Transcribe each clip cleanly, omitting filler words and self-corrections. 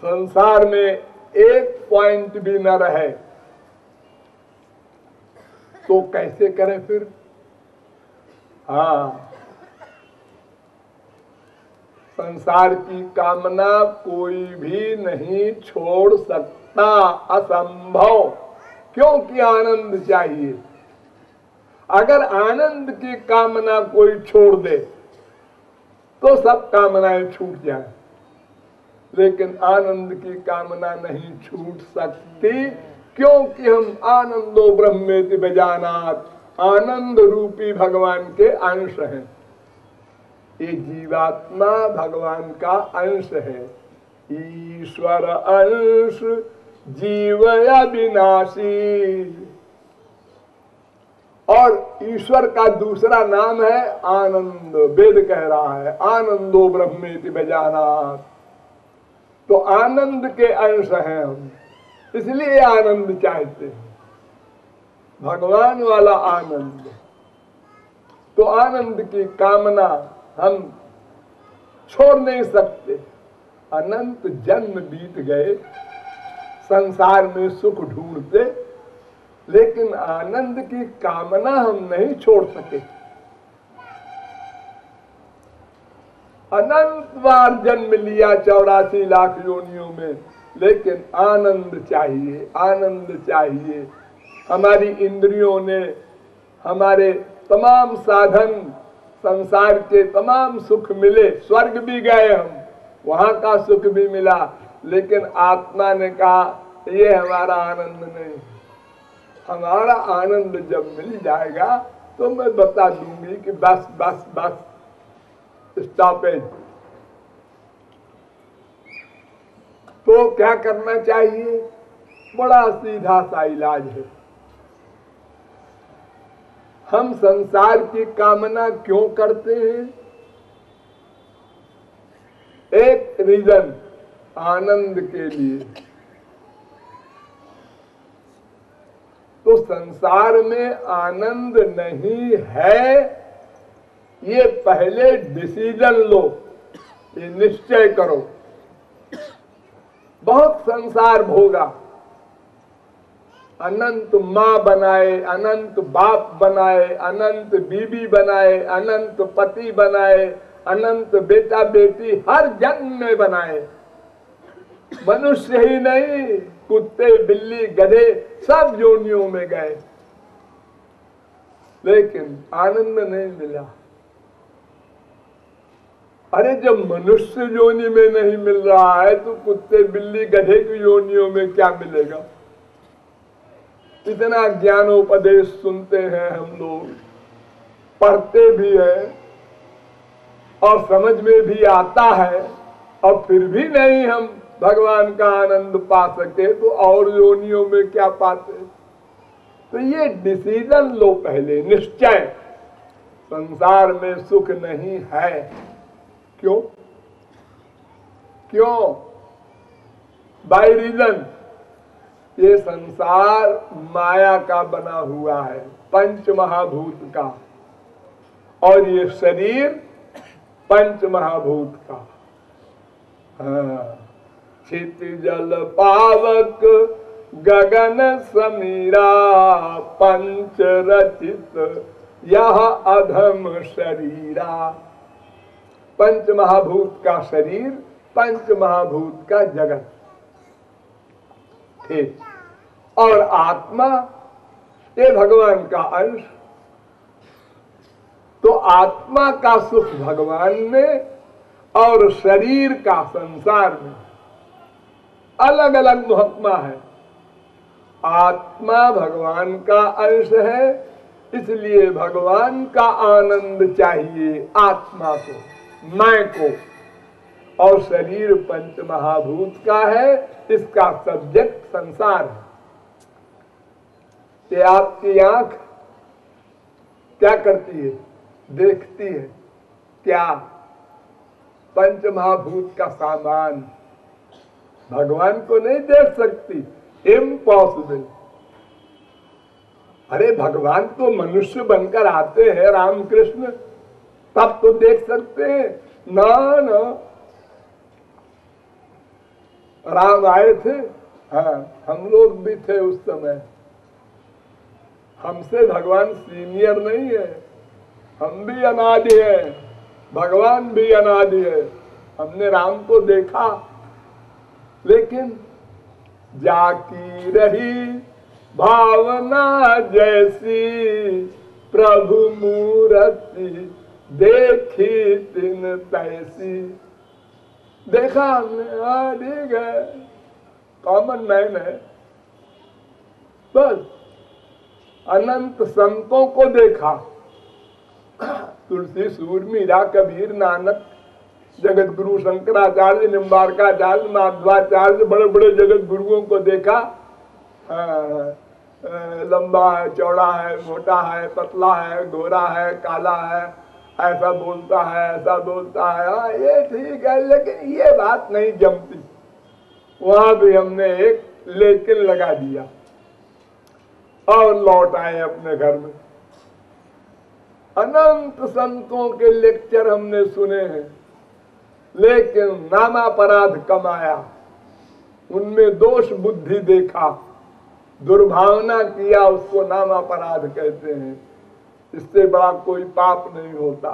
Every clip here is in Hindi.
संसार में एक पॉइंट भी न रहे तो कैसे करें फिर? हाँ, संसार की कामना कोई भी नहीं छोड़ सकता, असंभव। क्योंकि आनंद चाहिए। अगर आनंद की कामना कोई छोड़ दे तो सब कामनाएं छूट जाए, लेकिन आनंद की कामना नहीं छूट सकती, क्योंकि हम आनंदो ब्रह्मेति विजानात, आनंद रूपी भगवान के अंश हैं। ये जीवात्मा भगवान का अंश है। ईश्वर अंश जीव अविनाशी, और ईश्वर का दूसरा नाम है आनंद। वेद कह रहा है आनंदो ब्रह्मेति विजानात। तो आनंद के अंश हैं हम, इसलिए आनंद चाहते हैं, भगवान वाला आनंद। तो आनंद की कामना हम छोड़ नहीं सकते। अनंत जन्म बीत गए संसार में सुख ढूंढते, लेकिन आनंद की कामना हम नहीं छोड़ सके। अनंत बार जन्म लिया 84 लाख योनियों में, लेकिन आनंद चाहिए, आनंद चाहिए। हमारी इंद्रियों ने, हमारे तमाम साधन, संसार के तमाम सुख मिले, स्वर्ग भी गए हम, वहां का सुख भी मिला, लेकिन आत्मा ने कहा ये हमारा आनंद नहीं। हमारा आनंद जब मिल जाएगा तो मैं बता दूंगी कि बस बस बस, स्टॉपेज। तो क्या करना चाहिए? बड़ा सीधा सा इलाज है। हम संसार की कामना क्यों करते हैं? एक रीजन, आनंद के लिए। तो संसार में आनंद नहीं है, ये पहले डिसीजन लो, ये निश्चय करो। बहुत संसार भोगा, अनंत माँ बनाए, अनंत बाप बनाए, अनंत बीबी बनाए, अनंत पति बनाए, अनंत बेटा बेटी हर जन्म में बनाए। मनुष्य ही नहीं, कुत्ते बिल्ली गधे सब योनियों में गए, लेकिन आनंद नहीं मिला। अरे जब मनुष्य योनि में नहीं मिल रहा है तो कुत्ते बिल्ली गधे की योनियों में क्या मिलेगा? इतना ज्ञानोपदेश सुनते हैं हम लोग, पढ़ते भी हैं और समझ में भी आता है, और फिर भी नहीं हम भगवान का आनंद पा सके तो और योनियों में क्या पाते? तो ये डिसीजन लो पहले, निश्चय। संसार में सुख नहीं है। क्यों? क्यों? बाय रीजन, ये संसार माया का बना हुआ है, पंच महाभूत का, और ये शरीर पंच महाभूत का। हाँ, क्षितिजल पावक गगन समीरा, पंच रचित यह अधम शरीरा। पंच महाभूत का शरीर, पंच महाभूत का जगत, ठीक। और आत्मा ये भगवान का अंश। तो आत्मा का सुख भगवान में और शरीर का संसार में अलग अलग महात्मा है। आत्मा भगवान का अंश है, इसलिए भगवान का आनंद चाहिए आत्मा को, मैं को। और शरीर पंच महाभूत का है, इसका सब्जेक्ट संसार है। ये आपकी आंख क्या करती है? देखती है क्या? पंच महाभूत का सामान। भगवान को नहीं देख सकती, इम्पॉसिबल। अरे भगवान तो मनुष्य बनकर आते हैं, रामकृष्ण, तब तो देख सकते हैं ना। ना, राम आए थे, हाँ हम लोग भी थे उस समय। हमसे भगवान सीनियर नहीं है, हम भी अनादि है, भगवान भी अनादि है। हमने राम को देखा, लेकिन जाकी रही भावना जैसी, प्रभु मूर्ति देखी तिन तैसी। देखा हमने, हाँ ठीक है, कॉमन मैन है, बस। अनंत संतों को देखा, तुलसी, सूर, मीरा, कबीर, नानक, जगत गुरु शंकराचार्य, निम्बारकाचार्य, माधवाचार्य, बड़े बड़े जगत गुरुओं को देखा। लंबा है, चौड़ा है, मोटा है, पतला है, गोरा है, काला है, ऐसा बोलता है, ऐसा बोलता है, हाँ ये ठीक है, लेकिन ये बात नहीं जमती। वहां भी हमने एक लेकिन लगा दिया और लौट आए अपने घर में। अनंत संतों के लेक्चर हमने सुने हैं, लेकिन नामापराध कमाया, उनमें दोष बुद्धि देखा, दुर्भावना किया, उसको नामापराध कहते हैं। इससे बड़ा कोई पाप नहीं होता।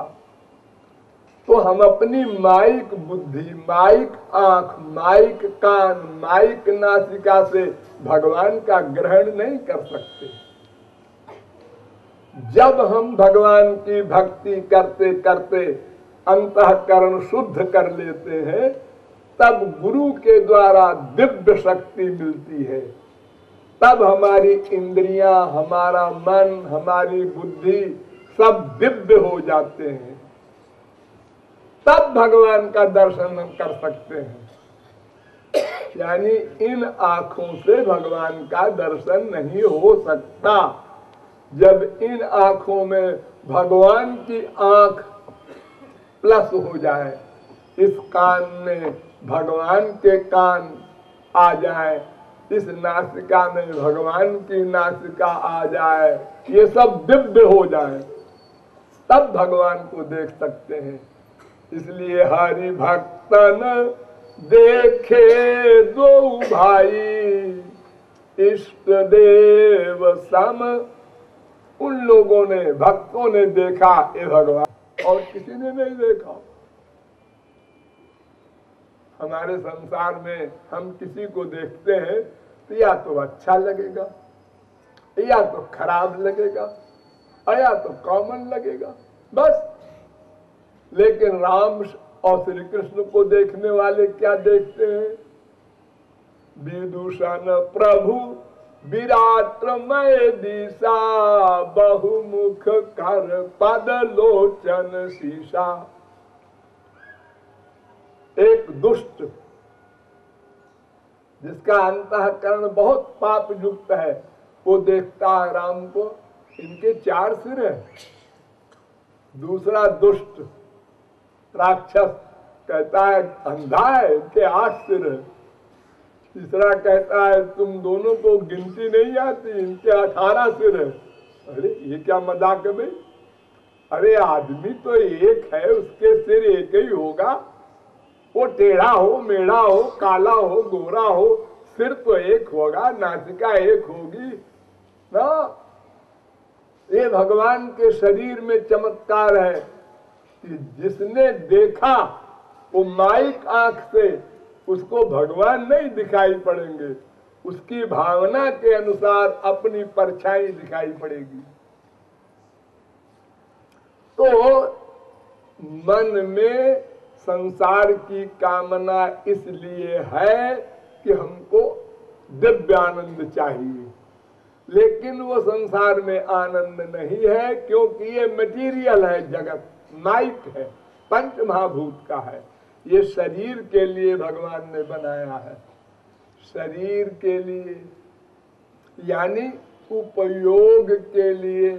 तो हम अपनी माइक बुद्धि, माइक आंख, माइक कान, माइक नासिका से भगवान का ग्रहण नहीं कर सकते। जब हम भगवान की भक्ति करते करते अंतःकरण शुद्ध कर लेते हैं, तब गुरु के द्वारा दिव्य शक्ति मिलती है। तब हमारी इंद्रियां, हमारा मन, हमारी बुद्धि सब दिव्य हो जाते हैं। तब भगवान का दर्शन हम कर सकते हैं। यानी इन आंखों से भगवान का दर्शन नहीं हो सकता। जब इन आंखों में भगवान की आंख प्लस हो जाए, इस कान में भगवान के कान आ जाए, इस नासिका में भगवान की नासिका आ जाए, ये सब दिव्य हो जाए, तब भगवान को देख सकते हैं। इसलिए हरि भक्तन देखे दो भाई, इष्ट देव सम। उन लोगों ने, भक्तों ने देखा ये भगवान, और किसी ने नहीं देखा। हमारे संसार में हम किसी को देखते हैं तो या तो अच्छा लगेगा, या तो खराब लगेगा, या तो कॉमन लगेगा, बस। लेकिन राम और श्री कृष्ण को देखने वाले क्या देखते हैं? विदूषण प्रभु विराटमय दिशा, बहुमुख कर पद लोचन शीशा। एक दुष्ट जिसका अंतःकरण बहुत पाप युक्त है, वो देखता है राम को, इनके 4 सिर है। दूसरा दुष्ट राक्षस कहता है अंधा है, इनके 8 सिर है। तीसरा कहता है तुम दोनों को गिनती नहीं आती, इनके 18 सिर है। अरे ये क्या मजाक है भाई? अरे आदमी तो एक है, उसके सिर एक ही होगा। वो टेढ़ा हो, मेढ़ा हो, काला हो, गोरा हो, सिर तो एक होगा, नासिका एक होगी ना। ये भगवान के शरीर में चमत्कार है कि जिसने देखा वो माइक आंख से, उसको भगवान नहीं दिखाई पड़ेंगे, उसकी भावना के अनुसार अपनी परछाई दिखाई पड़ेगी। तो मन में संसार की कामना इसलिए है कि हमको दिव्य आनंद चाहिए, लेकिन वो संसार में आनंद नहीं है, क्योंकि ये मटीरियल है, जगत माइक है, पंच महाभूत का है। ये शरीर के लिए भगवान ने बनाया है, शरीर के लिए, यानी उपयोग के लिए।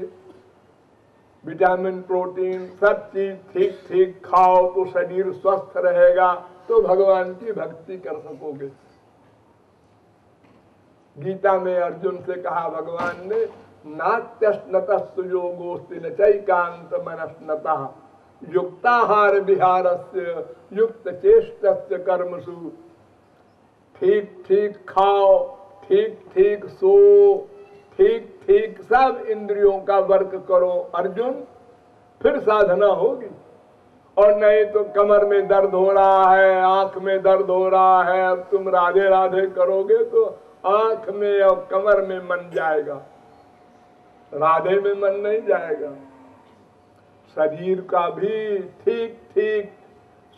विटामिन, प्रोटीन, सब चीज ठीक ठीक खाओ तो शरीर स्वस्थ रहेगा, तो भगवान की भक्ति कर सकोगे। गीता में अर्जुन से कहा भगवान ने, नात्यश्नतस्तु योगोस्ति न चैकांत मनस्नतः, युक्ताहार विहारस्य युक्त चेष्टस्य कर्मसु। ठीक ठीक खाओ, ठीक ठीक सो, ठीक ठीक सब इंद्रियों का वर्क करो अर्जुन, फिर साधना होगी। और नहीं तो कमर में दर्द हो रहा है, आंख में दर्द हो रहा है, अब तुम राधे राधे करोगे तो आंख में और कमर में मन जाएगा, राधे में मन नहीं जाएगा। शरीर का भी ठीक ठीक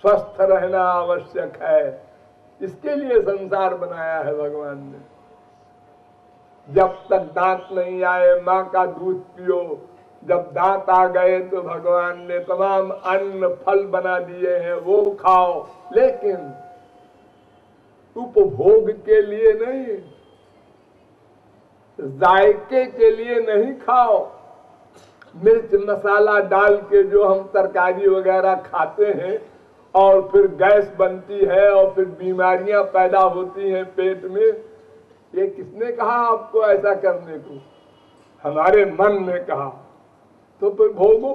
स्वस्थ रहना आवश्यक है, इसके लिए संसार बनाया है भगवान ने। जब तक दांत नहीं आए माँ का दूध पियो, जब दांत आ गए तो भगवान ने तमाम अन्न फल बना दिए हैं, वो खाओ, लेकिन उपभोग के लिए नहीं, जायके के लिए नहीं खाओ। मिर्च मसाला डाल के जो हम तरकारी वगैरह खाते हैं और फिर गैस बनती है और फिर बीमारियां पैदा होती हैं पेट में, ये किसने कहा आपको ऐसा करने को? हमारे मन ने कहा। तो फिर भोगो,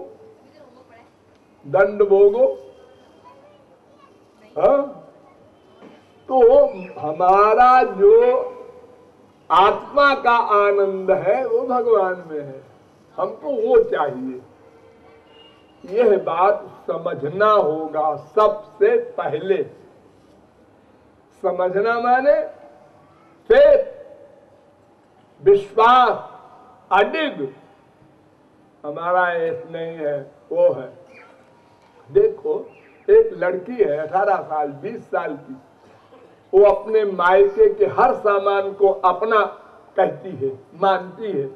दंड भोगो। हाँ, तो हमारा जो आत्मा का आनंद है वो भगवान में है, हमको वो चाहिए। यह बात समझना होगा सबसे पहले। समझना माने फेथ, विश्वास, अडिग। हमारा ऐस नहीं है, वो है। देखो, एक लड़की है 18 साल 20 साल की, वो अपने मायके के हर सामान को अपना कहती है, मानती है,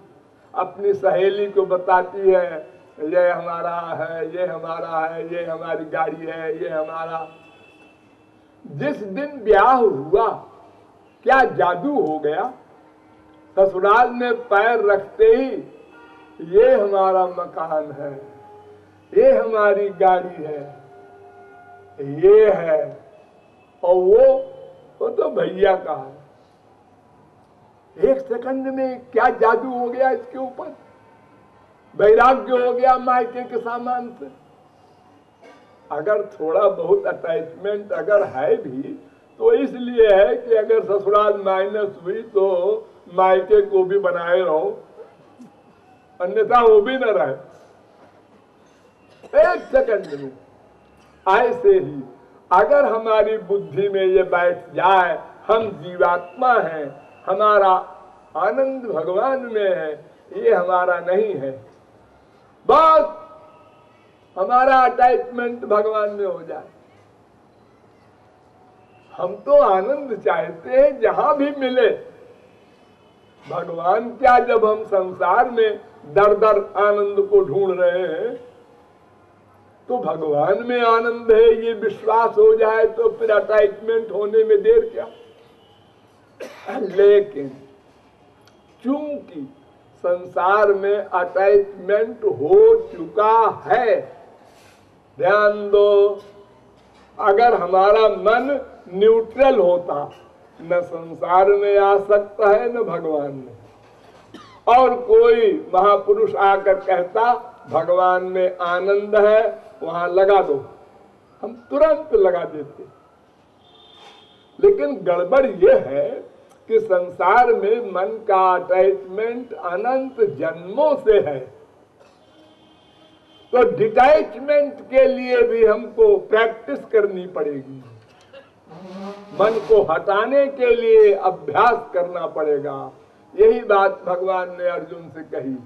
अपनी सहेली को बताती है ये हमारा है, ये हमारा है, ये हमारी गाड़ी है, ये हमारा। जिस दिन ब्याह हुआ क्या जादू हो गया, ससुराल में पैर रखते ही ये हमारा मकान है, ये हमारी गाड़ी है, ये है, और वो तो भैया का है। एक सेकंड में क्या जादू हो गया इसके ऊपर, वैराग्य हो गया मायके के सामान से। अगर थोड़ा बहुत अटैचमेंट अगर है भी तो इसलिए है कि अगर ससुराल माइनस हुई तो मायके को भी बनाए रहो, अन्यथा वो भी न रहे। एक सेकंड में ऐसे ही अगर हमारी बुद्धि में ये बैठ जाए हम जीवात्मा हैं, हमारा आनंद भगवान में है, ये हमारा नहीं है, बस हमारा अटैचमेंट भगवान में हो जाए। हम तो आनंद चाहते हैं जहां भी मिले। भगवान क्या, जब हम संसार में दर दर आनंद को ढूंढ रहे हैं तो भगवान में आनंद है, ये विश्वास हो जाए तो फिर अटैचमेंट होने में देर क्या। लेकिन चूंकि संसार में अटैचमेंट हो चुका है, ध्यान दो, अगर हमारा मन न्यूट्रल होता, न संसार में आ सकता है न भगवान में। और कोई महापुरुष आकर कहता भगवान में आनंद है, वहां लगा दो, हम तुरंत लगा देते। लेकिन गड़बड़ यह है कि संसार में मन का अटैचमेंट अनंत जन्मों से है, तो डिटैचमेंट के लिए भी हमको प्रैक्टिस करनी पड़ेगी, मन को हटाने के लिए अभ्यास करना पड़ेगा। यही बात भगवान ने अर्जुन से कही।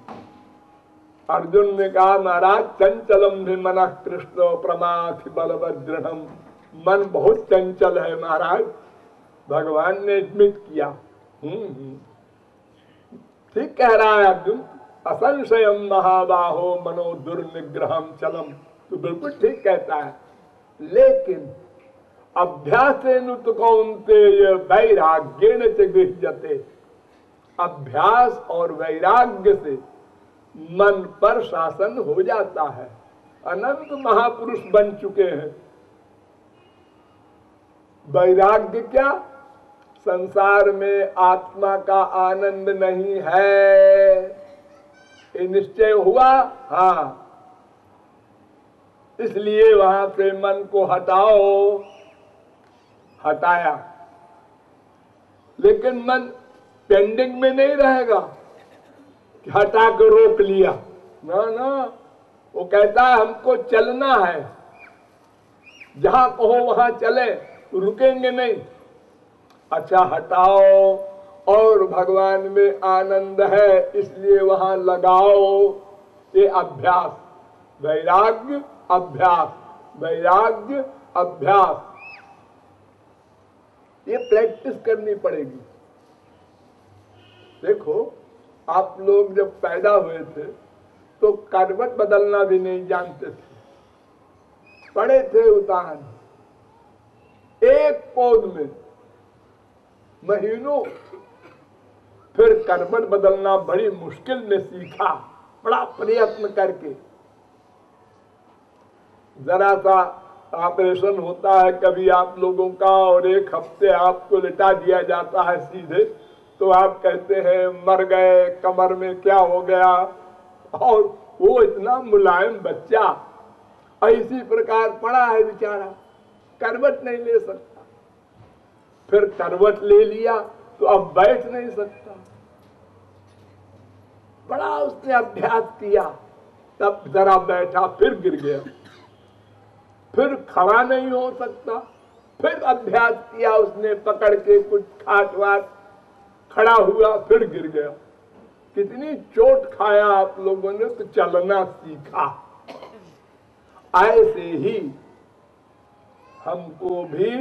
अर्जुन ने कहा महाराज चंचलम भी मन कृष्ण प्रमाथि बलवदृढ़, मन बहुत चंचल है महाराज। भगवान ने एडमिट किया, ठीक कह रहा है अर्जुन, असंशयम महाबाहो मनो दुर्निग्रहम चलम, तो बिल्कुल ठीक कहता है। लेकिन अभ्यासेनु कौन्तेय वैराग्येन च गृह्यते, अभ्यास और वैराग्य से मन पर शासन हो जाता है। अनंत महापुरुष बन चुके हैं। वैराग्य क्या, संसार में आत्मा का आनंद नहीं है, ये निश्चय हुआ। हाँ, इसलिए वहां से मन को हटाओ, हटाया। लेकिन मन पेंडिंग में नहीं रहेगा कि हटा कर रोक लिया, ना ना, वो कहता है हमको चलना है, जहां कहो वहां चले, रुकेंगे नहीं। अच्छा हटाओ, और भगवान में आनंद है इसलिए वहां लगाओ। ये अभ्यास, वैराग्य अभ्यास, वैराग्य अभ्यास, ये प्रैक्टिस करनी पड़ेगी। देखो आप लोग जब पैदा हुए थे तो करवट बदलना भी नहीं जानते थे, पड़े थे उतान, एक पौध में महीनों, फिर करवट बदलना बड़ी मुश्किल में सीखा, बड़ा प्रयत्न करके। जरा सा ऑपरेशन होता है कभी आप लोगों का, और एक हफ्ते आपको लिटा दिया जाता है सीधे, तो आप कहते हैं मर गए, कमर में क्या हो गया, और वो इतना मुलायम बच्चा इसी प्रकार पड़ा है बेचारा, करवट नहीं ले सकता। फिर करवट ले लिया तो अब बैठ नहीं सकता, बड़ा उसने अभ्यास किया, तब जरा बैठा, फिर गिर गया, फिर खड़ा नहीं हो सकता, फिर अभ्यास किया उसने पकड़ के कुछ खाट वाट, खड़ा हुआ, फिर गिर गया। कितनी चोट खाया आप लोगों ने, तो चलना सीखा। ऐसे ही हमको भी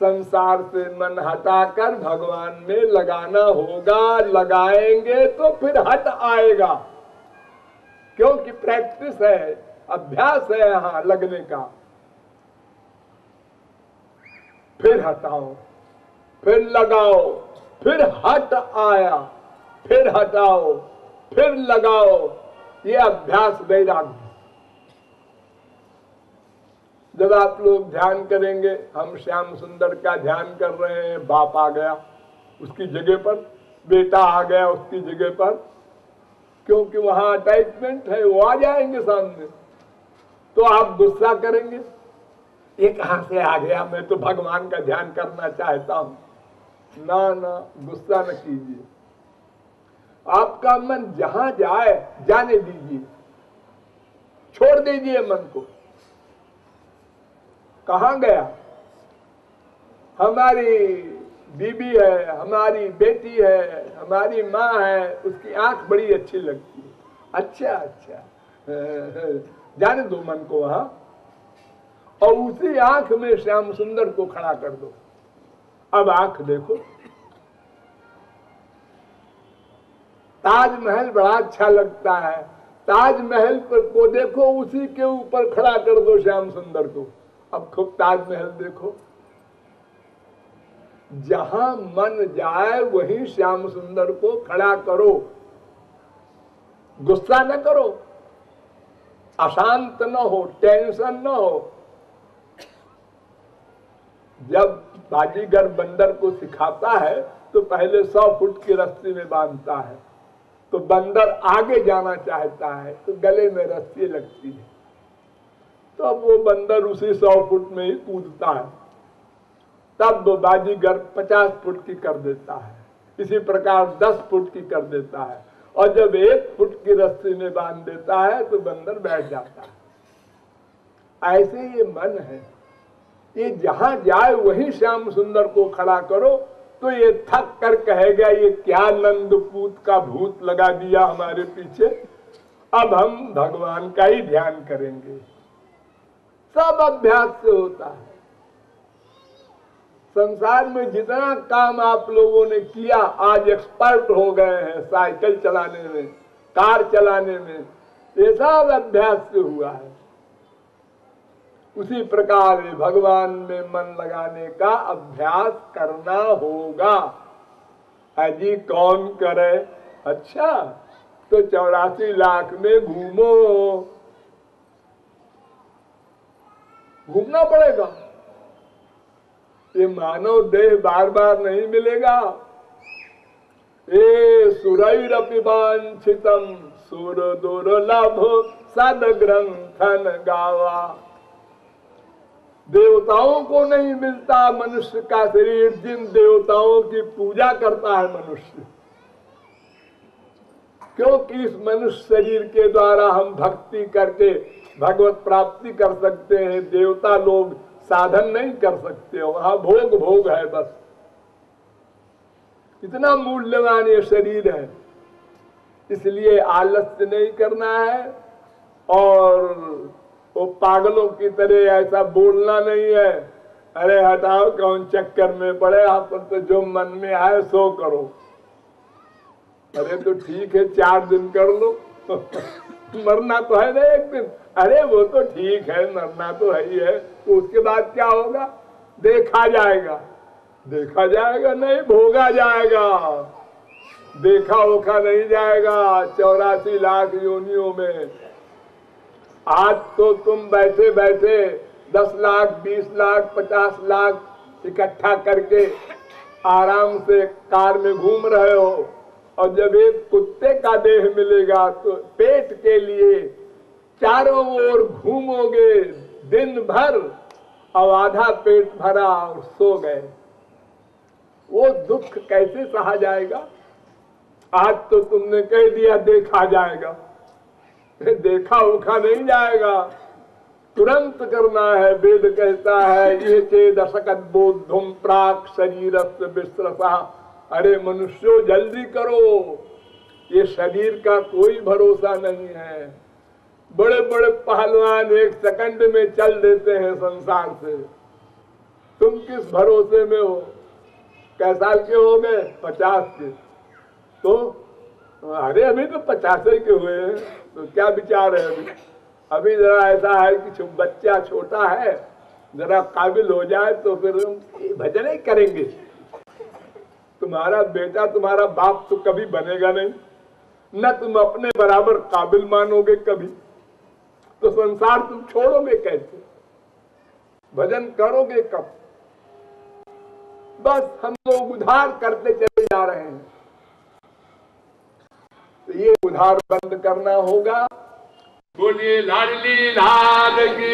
संसार से मन हटाकर भगवान में लगाना होगा। लगाएंगे तो फिर हट आएगा, क्योंकि प्रैक्टिस है, अभ्यास है यहां लगने का। फिर हटाओ, फिर लगाओ, फिर हट आया, फिर हटाओ, फिर लगाओ, ये अभ्यास वैराग्य। जब आप लोग ध्यान करेंगे, हम श्याम सुंदर का ध्यान कर रहे हैं, बाप आ गया उसकी जगह पर, बेटा आ गया उसकी जगह पर, क्योंकि वहां अटैचमेंट है, वो आ जाएंगे सामने, तो आप गुस्सा करेंगे, ये कहां से आ गया, मैं तो भगवान का ध्यान करना चाहता हूं। ना ना, गुस्सा न कीजिए, आपका मन जहां जाए जाने दीजिए, छोड़ दीजिए मन को। कहां गया, हमारी बीबी है, हमारी बेटी है, हमारी माँ है, उसकी आंख बड़ी अच्छी लगती है, अच्छा अच्छा, जाने दो मन को वहां, और उसी आंख में श्याम सुंदर को खड़ा कर दो। अब आंख देखो, ताजमहल बड़ा अच्छा लगता है, ताजमहल पर को देखो, उसी के ऊपर खड़ा कर दो श्याम सुंदर को। अब खूब ताजमहल देखो, जहां मन जाए वहीं श्याम सुंदर को खड़ा करो, गुस्सा न करो, अशांत न हो, टेंशन न हो। जब बाजीगर बंदर को सिखाता है तो पहले 100 फुट की रस्सी में बांधता है, तो बंदर आगे जाना चाहता है तो गले में रस्सी लगती है, तो अब वो बंदर उसी 100 फुट में ही कूदता है, तब वो बाजीगर 50 फुट की कर देता है, इसी प्रकार 10 फुट की कर देता है, और जब 1 फुट की रस्सी में बांध देता है तो बंदर बैठ जाता है। ऐसे ये मन है, ये जहां जाए वहीं श्याम सुंदर को खड़ा करो, तो ये थक कर कहेगा ये क्या नंदपूत का भूत लगा दिया हमारे पीछे, अब हम भगवान का ही ध्यान करेंगे। सब अभ्यास से होता है। संसार में जितना काम आप लोगों ने किया, आज एक्सपर्ट हो गए हैं साइकिल चलाने में, कार चलाने में, ये सब अभ्यास से हुआ है। उसी प्रकार भगवान में मन लगाने का अभ्यास करना होगा। अजी कौन करे, अच्छा तो 84 लाख में घूमो, घूमना पड़ेगा, ये मानव देह बार बार नहीं मिलेगा। ए सुरैरपि वांछितम सुर दुर्लभ सद ग्रंथन गावा, देवताओं को नहीं मिलता मनुष्य का शरीर जिन देवताओं की पूजा करता है मनुष्य, क्योंकि इस मनुष्य शरीर के द्वारा हम भक्ति करके भगवत प्राप्ति कर सकते हैं। देवता लोग साधन नहीं कर सकते, वहां भोग भोग है बस। इतना मूल्यवान ये शरीर है, इसलिए आलस्य नहीं करना है और वो पागलों की तरह ऐसा बोलना नहीं है, अरे हटाओ कौन चक्कर में पड़े, आप तो जो मन में आए सो करो। अरे तो ठीक है 4 दिन कर लो मरना तो है ना एक दिन, अरे वो तो ठीक है मरना तो है ही है, तो उसके बाद क्या होगा देखा जाएगा। देखा जाएगा नहीं, भोगा जाएगा, देखा ओखा नहीं जाएगा 84 लाख योनियों में। आज तो तुम बैठे बैठे 10 लाख 20 लाख 50 लाख इकट्ठा करके आराम से कार में घूम रहे हो, और जब एक कुत्ते का देह मिलेगा तो पेट के लिए चारों ओर घूमोगे दिन भर और आधा पेट भरा और सो गए। वो दुख कैसे सहा जाएगा। आज तो तुमने कह दिया देखा जाएगा, देखा उखा नहीं जाएगा, तुरंत करना है। वेद कहता है ये चेदशकत बोधुम प्राक शरीरस्य विश्रसा। अरे मनुष्यों जल्दी करो, ये शरीर का कोई भरोसा नहीं है। बड़े बड़े पहलवान 1 सेकंड में चल देते हैं संसार से, तुम किस भरोसे में हो। कै साल के हो गए 50 के, तो अरे अभी तो 50 के हुए हैं, तो क्या विचार है अभी जरा ऐसा है कि बच्चा छोटा है, जरा काबिल हो जाए तो फिर भजन ही करेंगे। तुम्हारा बेटा तुम्हारा बाप तो कभी बनेगा नहीं, न तुम अपने बराबर काबिल मानोगे कभी, तो संसार तुम छोड़ोगे कैसे, भजन करोगे कब। बस हम लोग उधार करते चले जा रहे हैं, तो ये उधार बंद करना होगा। बोलिए लाडली लाल की